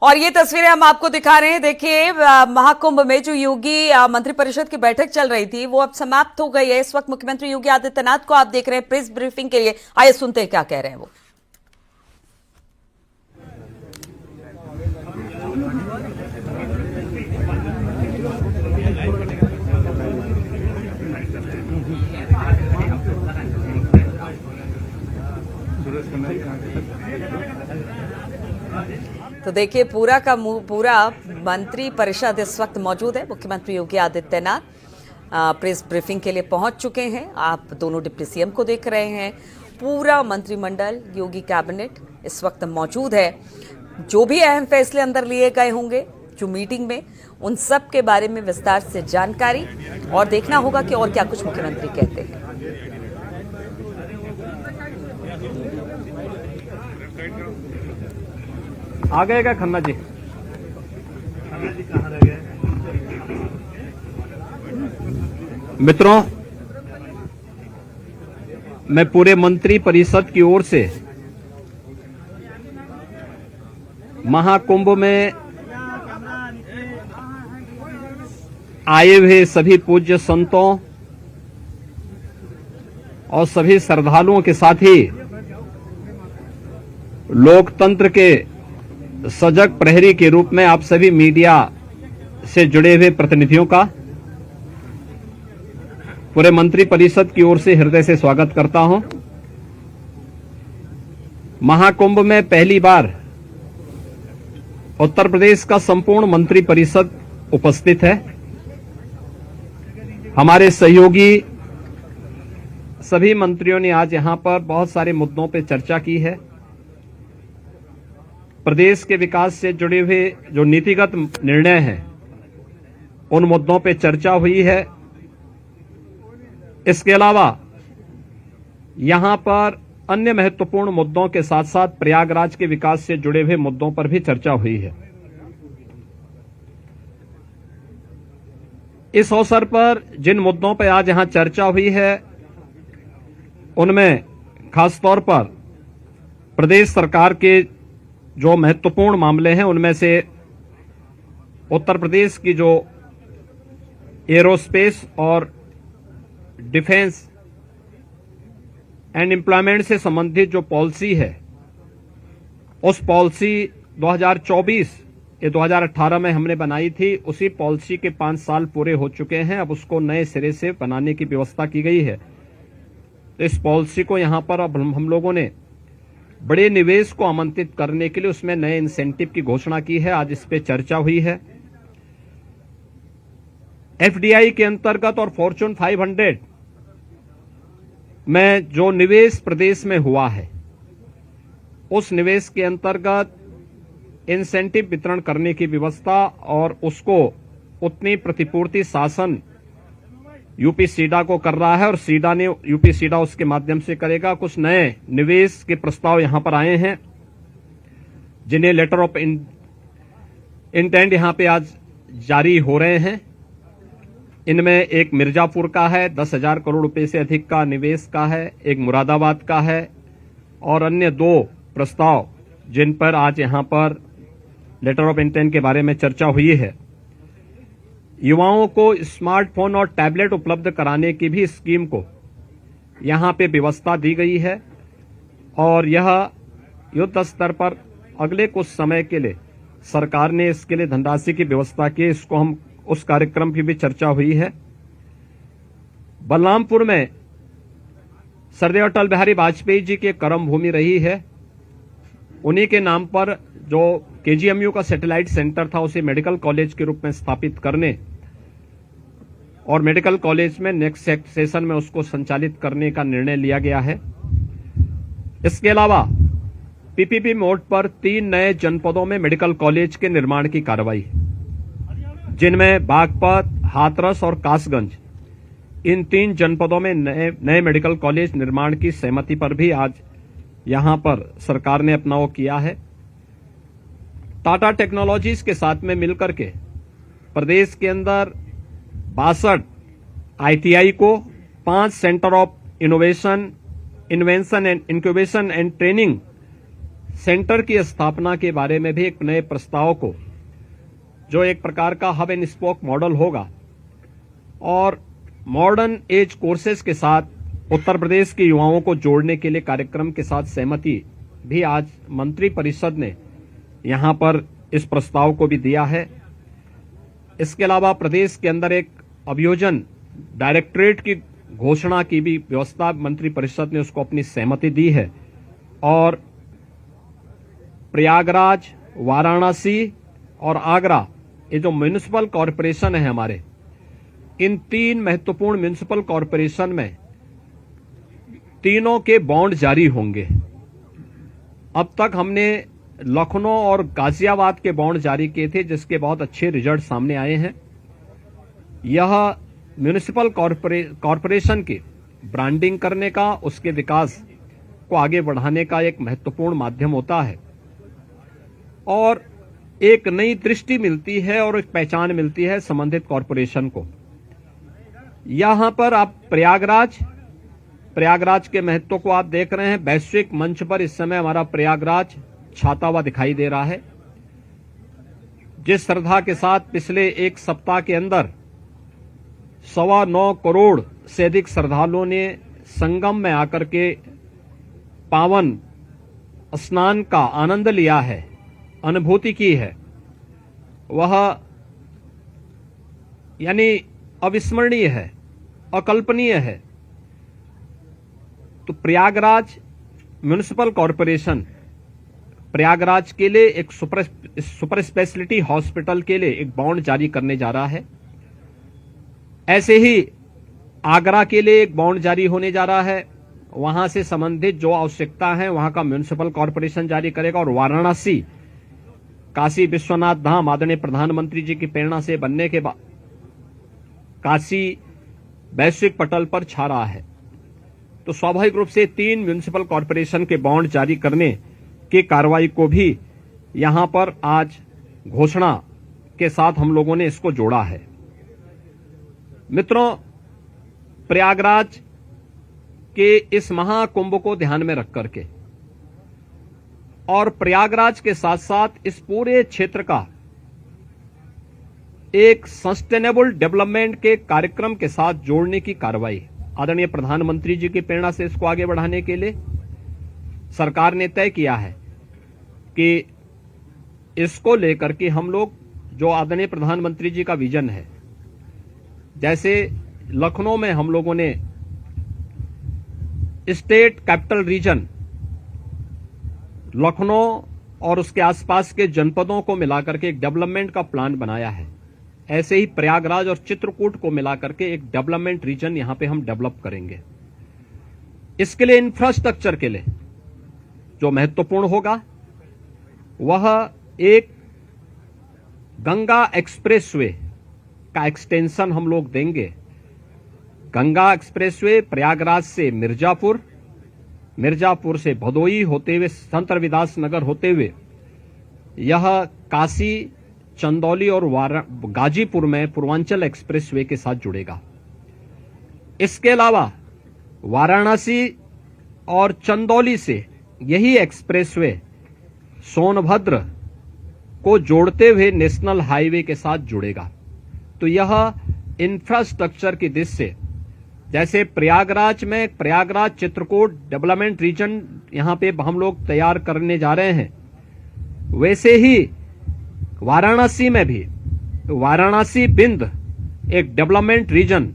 और ये तस्वीरें हम आपको दिखा रहे हैं। देखिए, महाकुंभ में जो योगी मंत्रिपरिषद की बैठक चल रही थी वो अब समाप्त हो गई है। इस वक्त मुख्यमंत्री योगी आदित्यनाथ को आप देख रहे हैं प्रेस ब्रीफिंग के लिए। आइए सुनते हैं क्या कह रहे हैं वो। तो देखिए, पूरा मंत्री परिषद इस वक्त मौजूद है। मुख्यमंत्री योगी आदित्यनाथ प्रेस ब्रीफिंग के लिए पहुंच चुके हैं। आप दोनों डिप्टी सीएम को देख रहे हैं। पूरा मंत्रिमंडल, योगी कैबिनेट इस वक्त मौजूद है। जो भी अहम फैसले अंदर लिए गए होंगे जो मीटिंग में, उन सब के बारे में विस्तार से जानकारी, और देखना होगा कि और क्या कुछ मुख्यमंत्री कहते हैं। आ गए क्या खन्ना जी? कहाँ रह गए? मित्रों, मैं पूरे मंत्री परिषद की ओर से महाकुंभ में आए हुए सभी पूज्य संतों और सभी श्रद्धालुओं के साथ ही लोकतंत्र के सजग प्रहरी के रूप में आप सभी मीडिया से जुड़े हुए प्रतिनिधियों का पूरे मंत्री परिषद की ओर से हृदय से स्वागत करता हूं। महाकुंभ में पहली बार उत्तर प्रदेश का संपूर्ण मंत्री परिषद उपस्थित है। हमारे सहयोगी सभी मंत्रियों ने आज यहां पर बहुत सारे मुद्दों पर चर्चा की है। प्रदेश के विकास से जुड़े हुए जो नीतिगत निर्णय हैं उन मुद्दों पर चर्चा हुई है। इसके अलावा यहां पर अन्य महत्वपूर्ण मुद्दों के साथ साथ प्रयागराज के विकास से जुड़े हुए मुद्दों पर भी चर्चा हुई है। इस अवसर पर जिन मुद्दों पर आज यहां चर्चा हुई है उनमें खासतौर पर प्रदेश सरकार के जो महत्वपूर्ण मामले हैं उनमें से उत्तर प्रदेश की जो एरोस्पेस और डिफेंस एंड एम्प्लॉयमेंट से संबंधित जो पॉलिसी है, उस पॉलिसी 2018 में हमने बनाई थी। उसी पॉलिसी के 5 साल पूरे हो चुके हैं। अब उसको नए सिरे से बनाने की व्यवस्था की गई है। तो इस पॉलिसी को यहां पर अब हम लोगों ने बड़े निवेश को आमंत्रित करने के लिए उसमें नए इंसेंटिव की घोषणा की है। आज इस पे चर्चा हुई है। एफडीआई के अंतर्गत और फॉर्च्यून 500 में जो निवेश प्रदेश में हुआ है, उस निवेश के अंतर्गत इंसेंटिव वितरण करने की व्यवस्था और उसको उतनी प्रतिपूर्ति शासन यूपी सीडा को कर रहा है और सीडा ने यूपी सीडा उसके माध्यम से करेगा। कुछ नए निवेश के प्रस्ताव यहां पर आए हैं जिन्हें लेटर ऑफ इंटेंट यहां पे आज जारी हो रहे हैं। इनमें एक मिर्जापुर का है, 10,000 करोड़ रुपए से अधिक का निवेश का है, एक मुरादाबाद का है और अन्य 2 प्रस्ताव जिन पर आज यहां पर लेटर ऑफ इंटेंट के बारे में चर्चा हुई है। युवाओं को स्मार्टफोन और टैबलेट उपलब्ध कराने की भी स्कीम को यहां पे व्यवस्था दी गई है और यह युद्ध स्तर पर अगले कुछ समय के लिए सरकार ने इसके लिए धनराशि की व्यवस्था की। इसको हम उस कार्यक्रम की भी चर्चा हुई है। बलरामपुर में सरदेव अटल बिहारी वाजपेयी जी की कर्म भूमि रही है। उन्हीं के नाम पर जो केजीएमयू का सैटेलाइट सेंटर था उसे मेडिकल कॉलेज के रूप में स्थापित करने और मेडिकल कॉलेज में नेक्स्ट सेशन में उसको संचालित करने का निर्णय लिया गया है। इसके अलावा पीपीपी मोड पर 3 नए जनपदों में मेडिकल कॉलेज के निर्माण की कार्रवाई, जिनमें बागपत, हाथरस और कासगंज, इन 3 जनपदों में नए मेडिकल कॉलेज निर्माण की सहमति पर भी आज यहां पर सरकार ने अपना वो किया है। टाटा टेक्नोलॉजीज के साथ में मिलकर के प्रदेश के अंदर 62 आईटीआई को 5 centre of innovation, invention and incubation and training centre की स्थापना के बारे में भी एक नए प्रस्ताव को, जो एक प्रकार का हब एंड स्पोक मॉडल होगा और मॉडर्न एज कोर्सेज के साथ उत्तर प्रदेश के युवाओं को जोड़ने के लिए कार्यक्रम के साथ सहमति भी आज मंत्री परिषद ने यहां पर इस प्रस्ताव को भी दिया है। इसके अलावा प्रदेश के अंदर एक अभियोजन डायरेक्टरेट की घोषणा की भी व्यवस्था मंत्री परिषद ने उसको अपनी सहमति दी है और प्रयागराज, वाराणसी और आगरा, ये जो म्युनिसिपल कॉरपोरेशन है हमारे, इन 3 महत्वपूर्ण म्युनिसिपल कॉरपोरेशन में तीनों के बॉन्ड जारी होंगे। अब तक हमने लखनऊ और गाजियाबाद के बॉन्ड जारी किए थे, जिसके बहुत अच्छे रिजल्ट सामने आए हैं। यह म्युनिसिपल कॉरपोरेशन की ब्रांडिंग करने का, उसके विकास को आगे बढ़ाने का एक महत्वपूर्ण माध्यम होता है और एक नई दृष्टि मिलती है और एक पहचान मिलती है संबंधित कॉरपोरेशन को। यहां पर आप प्रयागराज के महत्व को आप देख रहे हैं। वैश्विक मंच पर इस समय हमारा प्रयागराज छाता हुआ दिखाई दे रहा है। जिस श्रद्धा के साथ पिछले एक सप्ताह के अंदर 9.25 करोड़ से अधिक श्रद्धालुओं ने संगम में आकर के पावन स्नान का आनंद लिया है, अनुभूति की है, वह यानी अविस्मरणीय है, अकल्पनीय है। तो प्रयागराज म्युनिसिपल कॉरपोरेशन प्रयागराज के लिए एक सुपर स्पेशलिटी हॉस्पिटल के लिए एक बॉन्ड जारी करने जा रहा है। ऐसे ही आगरा के लिए एक बॉन्ड जारी होने जा रहा है। वहां से संबंधित जो आवश्यकता है वहां का म्युनिसिपल कॉरपोरेशन जारी करेगा। और वाराणसी, काशी विश्वनाथ धाम आदरणीय प्रधानमंत्री जी की प्रेरणा से बनने के बाद काशी वैश्विक पटल पर छा रहा है। तो स्वाभाविक रूप से 3 म्युनिसिपल कॉरपोरेशन के बॉन्ड जारी करने की कार्रवाई को भी यहां पर आज घोषणा के साथ हम लोगों ने इसको जोड़ा है। मित्रों, प्रयागराज के इस महाकुंभ को ध्यान में रख करके और प्रयागराज के साथ साथ इस पूरे क्षेत्र का एक सस्टेनेबल डेवलपमेंट के कार्यक्रम के साथ जोड़ने की कार्रवाई आदरणीय प्रधानमंत्री जी की प्रेरणा से इसको आगे बढ़ाने के लिए सरकार ने तय किया है कि इसको लेकर के हम लोग जो आदरणीय प्रधानमंत्री जी का विजन है, जैसे लखनऊ में हम लोगों ने स्टेट कैपिटल रीजन लखनऊ और उसके आसपास के जनपदों को मिलाकर के एक डेवलपमेंट का प्लान बनाया है, ऐसे ही प्रयागराज और चित्रकूट को मिलाकर के एक डेवलपमेंट रीजन यहां पे हम डेवलप करेंगे। इसके लिए इंफ्रास्ट्रक्चर के लिए जो महत्वपूर्ण होगा वह एक गंगा एक्सप्रेसवे का एक्सटेंशन हम लोग देंगे। गंगा एक्सप्रेसवे प्रयागराज से मिर्जापुर से भदोई होते हुए संत रविदास नगर होते हुए यह काशी, चंदौली और गाजीपुर में पूर्वांचल एक्सप्रेसवे के साथ जुड़ेगा। इसके अलावा वाराणसी और चंदौली से यही एक्सप्रेसवे सोनभद्र को जोड़ते हुए नेशनल हाईवे के साथ जुड़ेगा। तो यह इंफ्रास्ट्रक्चर की दृष्टि से जैसे प्रयागराज में प्रयागराज चित्रकूट डेवलपमेंट रीजन यहां पे हम लोग तैयार करने जा रहे हैं, वैसे ही वाराणसी में भी वाराणसी बिंद एक डेवलपमेंट रीजन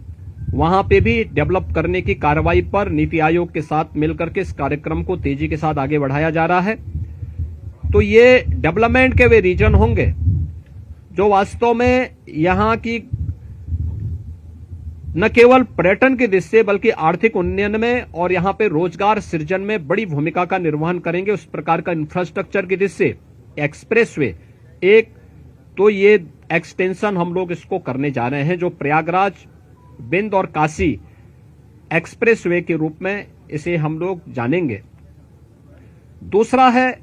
वहां पे भी डेवलप करने की कार्रवाई पर नीति आयोग के साथ मिलकर के इस कार्यक्रम को तेजी के साथ आगे बढ़ाया जा रहा है। तो ये डेवलपमेंट के वे रीजन होंगे जो वास्तव में यहां की न केवल पर्यटन की दृष्टि से बल्कि आर्थिक उन्नयन में और यहां पे रोजगार सृजन में बड़ी भूमिका का निर्वहन करेंगे। उस प्रकार का इंफ्रास्ट्रक्चर की दृष्टि से एक्सप्रेसवे एक, तो ये एक्सटेंशन हम लोग इसको करने जा रहे हैं जो प्रयागराज, बिंद और काशी एक्सप्रेसवे के रूप में इसे हम लोग जानेंगे। दूसरा है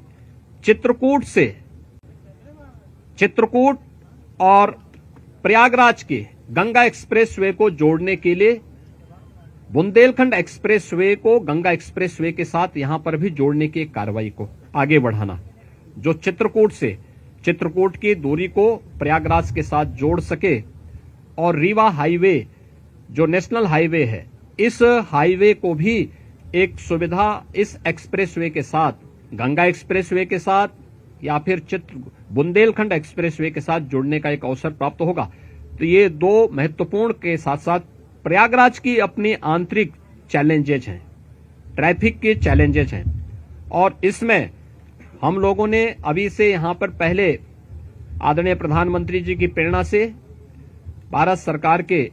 चित्रकूट और प्रयागराज के गंगा एक्सप्रेसवे को जोड़ने के लिए बुंदेलखंड एक्सप्रेसवे को गंगा एक्सप्रेसवे के साथ यहां पर भी जोड़ने की एक कार्रवाई को आगे बढ़ाना, जो चित्रकूट की दूरी को प्रयागराज के साथ जोड़ सके और रीवा हाईवे जो नेशनल हाईवे है, इस हाईवे को भी एक सुविधा इस एक्सप्रेसवे के साथ, गंगा एक्सप्रेसवे के साथ या फिर बुंदेलखंड एक्सप्रेसवे के साथ जुड़ने का एक अवसर प्राप्त होगा। तो ये दो महत्वपूर्ण के साथ साथ प्रयागराज की अपनी आंतरिक चैलेंजेज हैं, ट्रैफिक के चैलेंजेज हैं, और इसमें हम लोगों ने अभी से यहां पर पहले आदरणीय प्रधानमंत्री जी की प्रेरणा से भारत सरकार के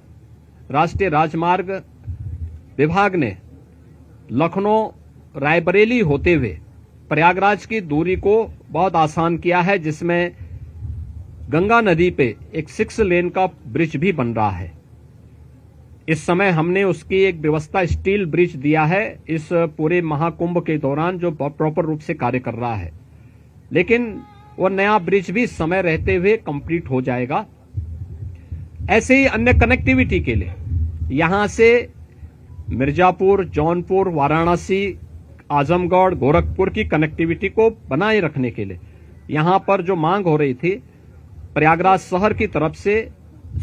राष्ट्रीय राजमार्ग विभाग ने लखनऊ रायबरेली होते हुए प्रयागराज की दूरी को बहुत आसान किया है, जिसमें गंगा नदी पे एक 6 लेन का ब्रिज भी बन रहा है। इस समय हमने उसकी एक व्यवस्था स्टील ब्रिज दिया है इस पूरे महाकुंभ के दौरान, जो प्रॉपर रूप से कार्य कर रहा है, लेकिन वो नया ब्रिज भी समय रहते हुए कंप्लीट हो जाएगा। ऐसे ही अन्य कनेक्टिविटी के लिए यहां से मिर्जापुर, जौनपुर, वाराणसी, आजमगढ़, गोरखपुर की कनेक्टिविटी को बनाए रखने के लिए यहां पर जो मांग हो रही थी, प्रयागराज शहर की तरफ से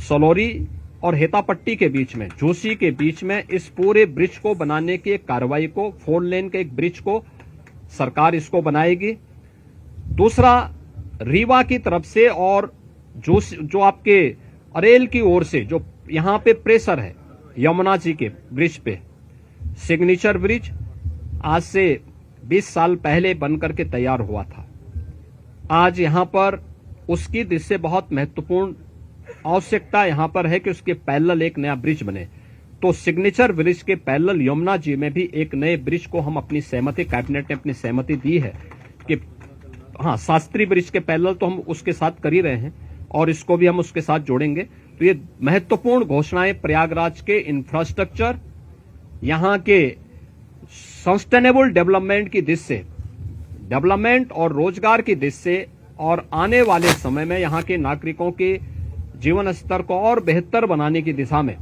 सलौरी और हेतापट्टी के बीच में, जोशी के बीच में इस पूरे ब्रिज को बनाने की एक कार्रवाई को, 4 लेन के एक ब्रिज को सरकार इसको बनाएगी। दूसरा, रीवा की तरफ से और जो आपके अरेल की ओर से जो यहां पे प्रेशर है यमुना जी के ब्रिज पे, सिग्नेचर ब्रिज आज से 20 साल पहले बनकर के तैयार हुआ था। आज यहां पर उसकी दिशा से बहुत महत्वपूर्ण आवश्यकता यहां पर है कि उसके पैरेलल एक नया ब्रिज बने। तो सिग्नेचर ब्रिज के पैरेलल यमुना जी में भी एक नए ब्रिज को हम अपनी सहमति, कैबिनेट ने अपनी सहमति दी है कि हाँ, शास्त्री ब्रिज के पैरेलल तो हम उसके साथ कर ही रहे हैं और इसको भी हम उसके साथ जोड़ेंगे। तो ये महत्वपूर्ण घोषणाएं प्रयागराज के इंफ्रास्ट्रक्चर, यहां के सस्टेनेबल डेवलपमेंट की दिशा से, डेवलपमेंट और रोजगार की दिशा से, और आने वाले समय में यहां के नागरिकों के जीवन स्तर को और बेहतर बनाने की दिशा में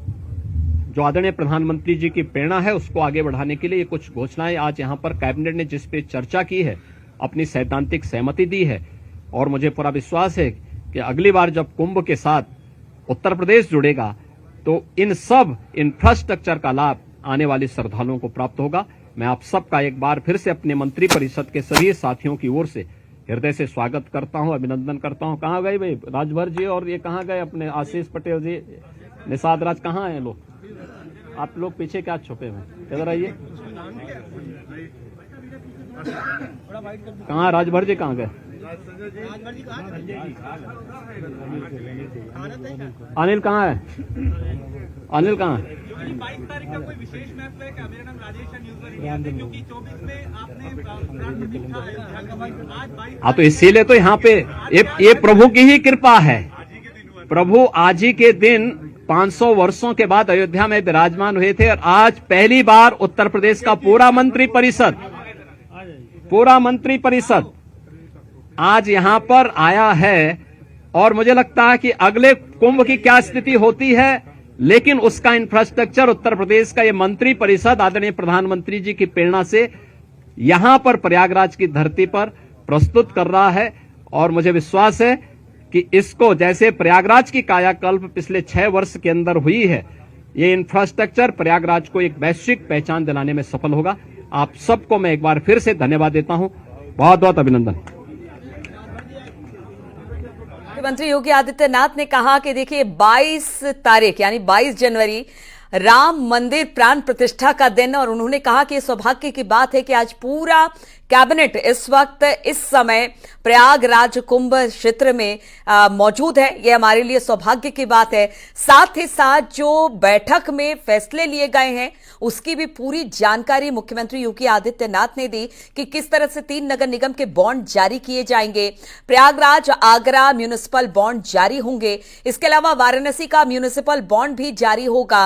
जो आदरणीय प्रधानमंत्री जी की प्रेरणा है, उसको आगे बढ़ाने के लिए ये कुछ घोषणाएं आज यहां पर कैबिनेट ने जिस पे चर्चा की है, अपनी सैद्धांतिक सहमति दी है। और मुझे पूरा विश्वास है कि अगली बार जब कुंभ के साथ उत्तर प्रदेश जुड़ेगा तो इन सब इंफ्रास्ट्रक्चर का लाभ आने वाले श्रद्धालुओं को प्राप्त होगा। मैं आप सबका एक बार फिर से अपने मंत्री परिषद के सभी साथियों की ओर से हृदय से स्वागत करता हूं, अभिनंदन करता हूं। कहां गए भाई राजभर जी, और ये कहां गए अपने आशीष पटेल जी, निषाद राज, कहां हैं लोग? आप लोग पीछे क्या छुपे हुए? इधर आइए। कहां राजभर जी, कहां गए? अनिल कहां है? अनिल कहां है? 22 तारीख का कोई विशेष महत्व है क्या? मेरा नाम राजेश है, न्यूज़ इंडिया से, क्योंकि 24 में आपने प्रधानमंत्री का अयोध्या का, आज 22 हाँ, तो इसीलिए तो यहाँ पे ये प्रभु की ही कृपा है। प्रभु आज ही के दिन 500 वर्षों के बाद अयोध्या में विराजमान हुए थे और आज पहली बार उत्तर प्रदेश का पूरा मंत्री परिषद आज यहां पर आया है। और मुझे लगता है कि अगले कुंभ की क्या स्थिति होती है, लेकिन उसका इंफ्रास्ट्रक्चर उत्तर प्रदेश का ये मंत्री परिषद आदरणीय प्रधानमंत्री जी की प्रेरणा से यहां पर प्रयागराज की धरती पर प्रस्तुत कर रहा है। और मुझे विश्वास है कि इसको, जैसे प्रयागराज की कायाकल्प पिछले 6 वर्ष के अंदर हुई है, ये इंफ्रास्ट्रक्चर प्रयागराज को एक वैश्विक पहचान दिलाने में सफल होगा। आप सबको मैं एक बार फिर से धन्यवाद देता हूं, बहुत बहुत अभिनंदन। मुख्यमंत्री योगी आदित्यनाथ ने कहा कि देखिए 22 तारीख यानी 22 जनवरी राम मंदिर प्राण प्रतिष्ठा का दिन, और उन्होंने कहा कि सौभाग्य की बात है कि आज पूरा कैबिनेट इस वक्त इस समय प्रयागराज कुंभ क्षेत्र में मौजूद है। यह हमारे लिए सौभाग्य की बात है। साथ ही साथ जो बैठक में फैसले लिए गए हैं उसकी भी पूरी जानकारी मुख्यमंत्री योगी आदित्यनाथ ने दी कि किस तरह से 3 नगर निगम के बॉन्ड जारी किए जाएंगे, प्रयागराज आगरा म्यूनिसिपल बॉन्ड जारी होंगे, इसके अलावा वाराणसी का म्यूनिसिपल बॉन्ड भी जारी होगा।